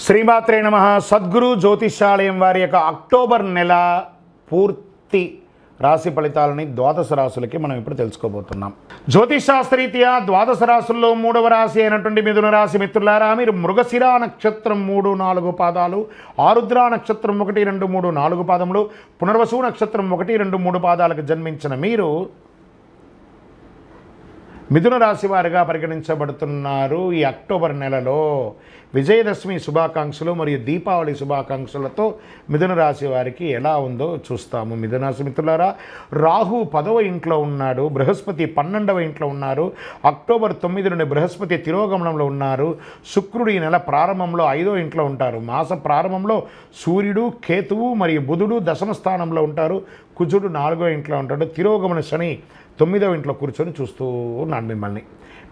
శ్రీమాత్రే నమ. సద్గురు జ్యోతిషాలయం వారి యొక్క అక్టోబర్ నెల పూర్తి రాశి ఫలితాలని ద్వాదశ రాశులకి మనం ఇప్పుడు తెలుసుకోబోతున్నాం. జ్యోతిషాస్త్రరీత్యా ద్వాదశ రాశుల్లో 3వ రాశి అయినటువంటి మిథున రాశి మిత్రులారా, మీరు మృగశిర నక్షత్రం 3, 4 పాదాలు, ఆరుద్ర నక్షత్రం 1, 2, 3, 4 పాదములు, పునర్వసు నక్షత్రం 1, 2, 3 పాదాలకు జన్మించిన మీరు మిథున రాశి వారిగా పరిగణించబడుతున్నారు. ఈ అక్టోబర్ నెలలో విజయదశమి శుభాకాంక్షలు మరియు దీపావళి శుభాకాంక్షలతో మిథున రాశి వారికి ఎలా ఉందో చూస్తాము. మిథున రాశి మిత్రులారా, రాహు 10వ ఇంట్లో ఉన్నాడు, బృహస్పతి 12వ ఇంట్లో ఉన్నారు. అక్టోబర్ 9 నుండి బృహస్పతి తిరోగమనంలో ఉన్నారు. శుక్రుడు ఈ నెల ప్రారంభంలో 5వ ఇంట్లో ఉంటారు. మాస ప్రారంభంలో సూర్యుడు, కేతువు మరియు బుధుడు దశమ స్థానంలో ఉంటారు. కుజుడు 4వ ఇంట్లో ఉంటాడు. తిరోగమన శని 9వ ఇంట్లో కూర్చొని చూస్తూ ఉన్నాను మిమ్మల్ని.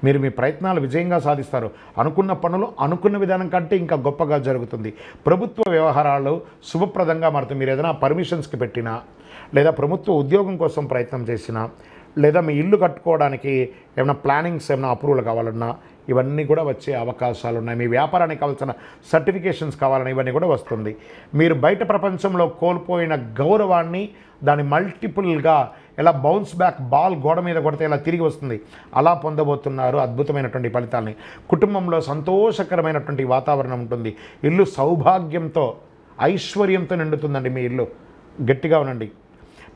మీరు మీ ప్రయత్నాలు విజయంగా సాధిస్తారు. అనుకున్న పనులు అనుకున్న విధానం కంటే ఇంకా గొప్పగా జరుగుతుంది. ప్రభుత్వ వ్యవహారాలు శుభప్రదంగా మారుతుంది. మీరు ఏదైనా పర్మిషన్స్కి పెట్టినా, లేదా ప్రభుత్వ ఉద్యోగం కోసం ప్రయత్నం చేసినా, లేదా మీ ఇల్లు కట్టుకోవడానికి ఏమైనా ప్లానింగ్స్ ఏమైనా అప్రూవల్ కావాలన్నా ఇవన్నీ కూడా వచ్చే అవకాశాలు ఉన్నాయి. మీ వ్యాపారానికి కావాల్సిన సర్టిఫికేషన్స్ కావాలన్నా ఇవన్నీ కూడా వస్తుంది. మీరు బయట ప్రపంచంలో కోల్పోయిన గౌరవాన్ని దాని మల్టిపుల్గా ఎలా బౌన్స్ బ్యాక్ బాల్ గోడ మీద కొడితే ఎలా తిరిగి వస్తుంది అలా పొందబోతున్నారు అద్భుతమైనటువంటి ఫలితాలని. కుటుంబంలో సంతోషకరమైనటువంటి వాతావరణం ఉంటుంది. ఇల్లు సౌభాగ్యంతో ఐశ్వర్యంతో నిండుతుందండి. మీ ఇల్లు గట్టిగా ఉండండి.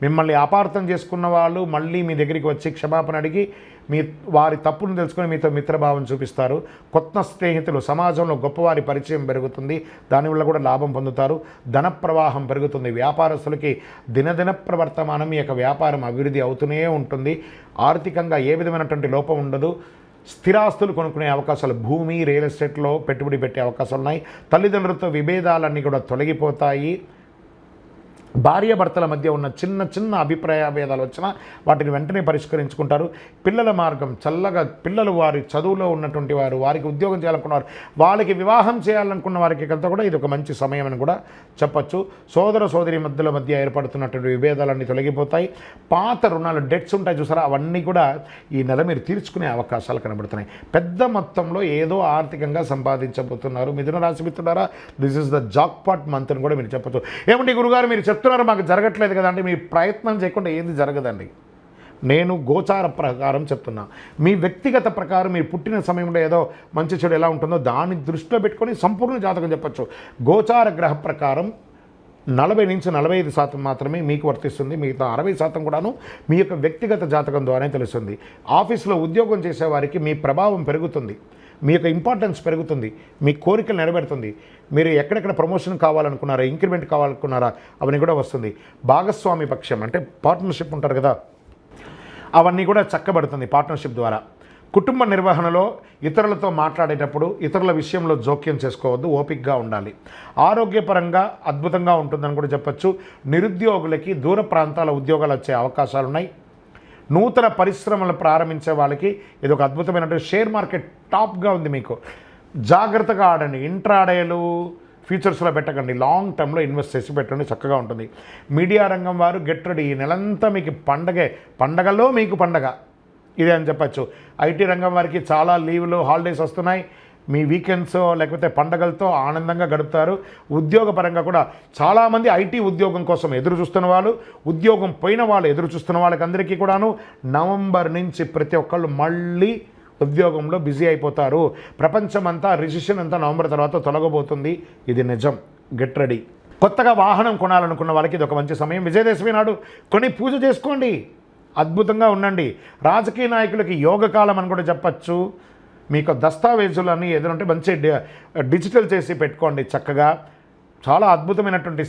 మిమ్మల్ని అపార్థం చేసుకున్న వాళ్ళు మళ్ళీ మీ దగ్గరికి వచ్చి క్షమాపణ అడిగి వారి తప్పును తెలుసుకొని మీతో మిత్రభావం చూపిస్తారు. కొత్త స్నేహితులు, సమాజంలో గొప్పవారి పరిచయం పెరుగుతుంది. దానివల్ల కూడా లాభం పొందుతారు. ధన ప్రవాహం పెరుగుతుంది. వ్యాపారస్తులకి దినదిన ప్రవర్తమానం మీ యొక్క వ్యాపారం అభివృద్ధి అవుతూనే ఉంటుంది. ఆర్థికంగా ఏ విధమైనటువంటి లోపం ఉండదు. స్థిరాస్తులు కొనుక్కునే అవకాశాలు, భూమి, రియల్ ఎస్టేట్లో పెట్టుబడి పెట్టే అవకాశాలు ఉన్నాయి. తల్లిదండ్రులతో విభేదాలన్నీ కూడా తొలగిపోతాయి. భార్యాభర్తల మధ్య ఉన్న చిన్న చిన్న అభిప్రాయ భేదాలు వచ్చినా వాటిని వెంటనే పరిష్కరించుకుంటారు. పిల్లల మార్గం చల్లగా, పిల్లలు వారి చదువులో ఉన్నటువంటి వారు, వారికి ఉద్యోగం చేయాలనుకున్నవారు, వాళ్ళకి వివాహం చేయాలనుకున్న వారికి కంతా కూడా ఇది ఒక మంచి సమయం అని కూడా చెప్పచ్చు. సోదర సోదరి మధ్య ఏర్పడుతున్నటువంటి విభేదాలన్నీ తొలగిపోతాయి. పాత రుణాలు, డెట్స్ ఉంటాయి చూసారా, అవన్నీ కూడా ఈ నెల మీరు తీర్చుకునే అవకాశాలు కనబడుతున్నాయి. పెద్ద మొత్తంలో ఏదో ఆర్థికంగా సంపాదించబోతున్నారు. మిథున రాశి మిత్రులారా, this is the jackpot month అని కూడా మీరు చెప్పచ్చు. ఏమంటే గురుగారు మీరు చెప్తున్నారు మాకు జరగట్లేదు కదండి. మీ ప్రయత్నం చేయకుండా ఏది జరగదండి. నేను గోచార ప్రకారం చెప్తున్నా. మీ వ్యక్తిగత ప్రకారం మీరు పుట్టిన సమయంలో ఏదో మంచి చెడు ఎలా ఉంటుందో దాన్ని దృష్టిలో పెట్టుకొని సంపూర్ణ జాతకం చెప్పచ్చు. గోచార గ్రహ ప్రకారం 40 నుంచి 45% మాత్రమే మీకు వర్తిస్తుంది. మిగతా 60% కూడాను మీ యొక్క వ్యక్తిగత జాతకం ద్వారానే తెలుస్తుంది. ఆఫీసులో ఉద్యోగం చేసేవారికి మీ ప్రభావం పెరుగుతుంది. మీ యొక్క ఇంపార్టెన్స్ పెరుగుతుంది. మీ కోరికలు నెరవేరుతుంది. మీరు ఎక్కడెక్కడ ప్రమోషన్ కావాలనుకున్నారా, ఇంక్రిమెంట్ కావాలనుకున్నారా, అవన్నీ కూడా వస్తుంది. భాగస్వామి పక్షం అంటే పార్ట్నర్షిప్ ఉంటారు కదా, అవన్నీ కూడా చక్కబడుతుంది పార్ట్నర్షిప్ ద్వారా. కుటుంబ నిర్వహణలో ఇతరులతో మాట్లాడేటప్పుడు ఇతరుల విషయంలో జోక్యం చేసుకోవద్దు, ఓపికగా ఉండాలి. ఆరోగ్యపరంగా అద్భుతంగా ఉంటుందని కూడా చెప్పచ్చు. నిరుద్యోగులకి దూర ప్రాంతాల ఉద్యోగాలు వచ్చే అవకాశాలు ఉన్నాయి. నూతన పరిశ్రమలు ప్రారంభించే వాళ్ళకి ఇది ఒక అద్భుతమైనటువంటి షేర్ మార్కెట్ టాప్గా ఉంది. మీకు జాగ్రత్తగా ఆడండి. ఇంట్రాడేలు ఫ్యూచర్స్లో పెట్టకండి. లాంగ్ టర్మ్లో ఇన్వెస్ట్ చేసి పెట్టండి, చక్కగా ఉంటుంది. మీడియా రంగం వారు గెట్ రెడీ. ఈ నెలంతా మీకు పండగే, పండగలో మీకు పండగ ఇదే అని చెప్పచ్చు. ఐటీ రంగం వారికి చాలా లీవ్లు, హాలిడేస్ వస్తున్నాయి. మీ వీకెండ్స్ లేకపోతే పండగలతో ఆనందంగా గడుపుతారు. ఉద్యోగపరంగా కూడా చాలామంది ఐటీ ఉద్యోగం కోసం ఎదురు చూస్తున్న వాళ్ళు, ఉద్యోగం పోయిన వాళ్ళు ఎదురు చూస్తున్న వాళ్ళకి అందరికీ కూడాను నవంబర్ నుంచి ప్రతి ఒక్కళ్ళు మళ్ళీ ఉద్యోగంలో బిజీ అయిపోతారు. ప్రపంచమంతా రిసెషన్ అంతా నవంబర్ తర్వాత తొలగబోతుంది. ఇది నిజం. Get ready. కొత్తగా వాహనం కొనాలనుకున్న వాళ్ళకి ఇది ఒక మంచి సమయం. విజయదశమి నాడు కొని పూజ చేసుకోండి, అద్భుతంగా ఉండండి. రాజకీయ నాయకులకి యోగకాలం అని కూడా చెప్పచ్చు. మీకు దస్తావేజులన్నీ ఏదంటే మంచి డిజిటల్ చేసి పెట్టుకోండి చక్కగా. చాలా అద్భుతమైనటువంటి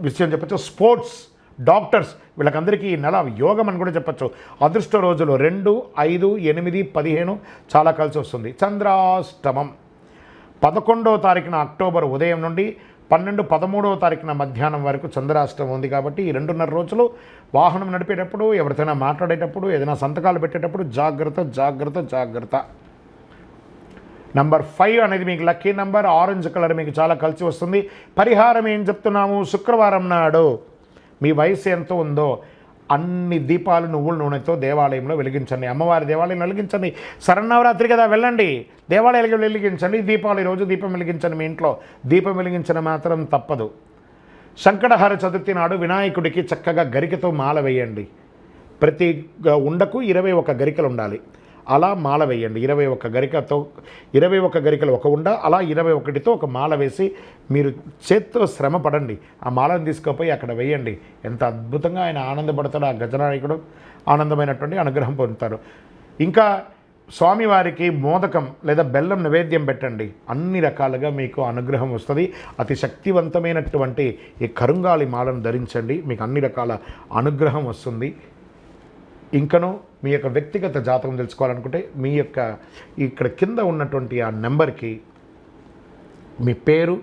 విషయం చెప్పచ్చు. స్పోర్ట్స్, డాక్టర్స్ వీళ్ళకందరికీ ఈ నెల యోగం అని కూడా చెప్పచ్చు. అదృష్ట రోజులు 2, 5, 8, 15 చాలా కలిసి వస్తుంది. చంద్రాష్టమం 11వ తారీఖున అక్టోబర్ ఉదయం నుండి 12, 13వ తారీఖున మధ్యాహ్నం వరకు చంద్రాష్టమం ఉంది. కాబట్టి ఈ 2.5 రోజులు వాహనం నడిపేటప్పుడు, ఎవరితోనైనా మాట్లాడేటప్పుడు, ఏదైనా సంతకాలు పెట్టేటప్పుడు జాగ్రత్త జాగ్రత్త జాగ్రత్త. నంబర్ 5 అనేది మీకు లక్కీ నంబర్. ఆరెంజ్ కలర్ మీకు చాలా కలిసి వస్తుంది. పరిహారం ఏం చెప్తున్నాము, శుక్రవారం నాడు మీ వయసు ఎంత ఉందో అన్ని దీపాలు నువ్వుల నూనెతో దేవాలయంలో వెలిగించండి. అమ్మవారి దేవాలయం వెలిగించండి. శరన్నవరాత్రి కదా, వెళ్ళండి దేవాలయాలకు వెలిగించండి. దీపాలు ఈరోజు దీపం వెలిగించండి. మీ ఇంట్లో దీపం వెలిగించడం మాత్రం తప్పదు. సంకటహర చతుర్థి నాడు వినాయకుడికి చక్కగా గరికతో మాల వేయండి. ప్రతి ఉండకు 21 గరికలు ఉండాలి. అలా మాల వేయండి. 21 గరికతో 21 గరికలు ఒక ఉండ, అలా 21తో ఒక మాల వేసి మీరు చేత్తో శ్రమ పడండి. ఆ మాలను తీసుకుపోయి అక్కడ వేయండి. ఎంత అద్భుతంగా ఆయన ఆనందపడతాడు. ఆ గజనాయకుడు ఆనందమైనటువంటి అనుగ్రహం పొందుతారు. ఇంకా స్వామివారికి మోదకం లేదా బెల్లం నైవేద్యం పెట్టండి. అన్ని రకాలుగా మీకు అనుగ్రహం వస్తుంది. అతి శక్తివంతమైనటువంటి ఈ కరుంగాలి మాలను ధరించండి. మీకు అన్ని రకాల అనుగ్రహం వస్తుంది. ఇంకనూ మీ యొక్క వ్యక్తిగత జాతకం తెలుసుకోవాలనుకుంటే మీ యొక్క ఇక్కడ కింద ఉన్నటువంటి ఆ నెంబర్కి మీ పేరు,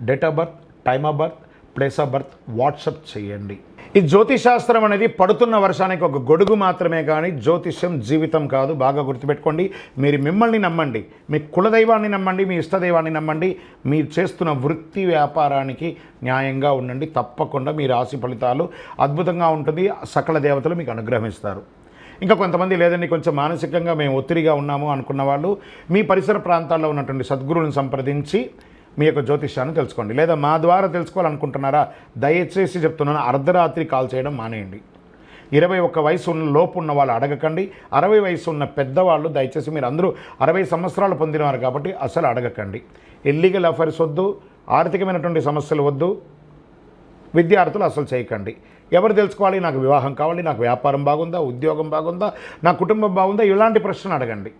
date of birth, time of birth, place of birth WhatsApp చేయండి. ఈ జ్యోతిశాస్త్రం అనేది పడుతున్న వర్షానికి ఒక గొడుగు మాత్రమే, కానీ జ్యోతిష్యం జీవితం కాదు. బాగా గుర్తుపెట్టుకోండి. మీరు మిమ్మల్ని నమ్మండి, మీ కులదైవాన్ని నమ్మండి, మీ ఇష్టదైవాన్ని నమ్మండి. మీరు చేస్తున్న వృత్తి వ్యాపారానికి న్యాయంగా ఉండండి. తప్పకుండా మీ రాశి ఫలితాలు అద్భుతంగా ఉంటుంది. సకల దేవతలు మీకు అనుగ్రహిస్తారు. ఇంకా కొంతమంది లేదండి కొంచెం మానసికంగా మేము ఒత్తిడిగా ఉన్నాము అనుకున్న వాళ్ళు మీ పరిసర ప్రాంతాల్లో ఉన్నటువంటి సద్గురువులను సంప్రదించి మీ యొక్క జ్యోతిష్యాన్ని తెలుసుకోండి. లేదా మా ద్వారా తెలుసుకోవాలనుకుంటున్నారా, దయచేసి చెప్తున్నాను, అర్ధరాత్రి కాల్ చేయడం మానేయండి. 21 వయసు లోపు ఉన్న వాళ్ళు అడగకండి. 60 వయసు ఉన్న పెద్దవాళ్ళు దయచేసి, మీరు అందరూ 60 సంవత్సరాలు పొందినవారు కాబట్టి అసలు అడగకండి. ఇల్లీగల్ అఫైర్స్ వద్దు, ఆర్థికమైనటువంటి సమస్యలు వద్దు, విద్యార్థులు అసలు చేయకండి. ఎవరు తెలుసుకోవాలి, నాకు వివాహం కావాలి, నాకు వ్యాపారం బాగుందా, ఉద్యోగం బాగుందా, నా కుటుంబం బాగుందా, ఇలాంటి ప్రశ్నలు అడగండి.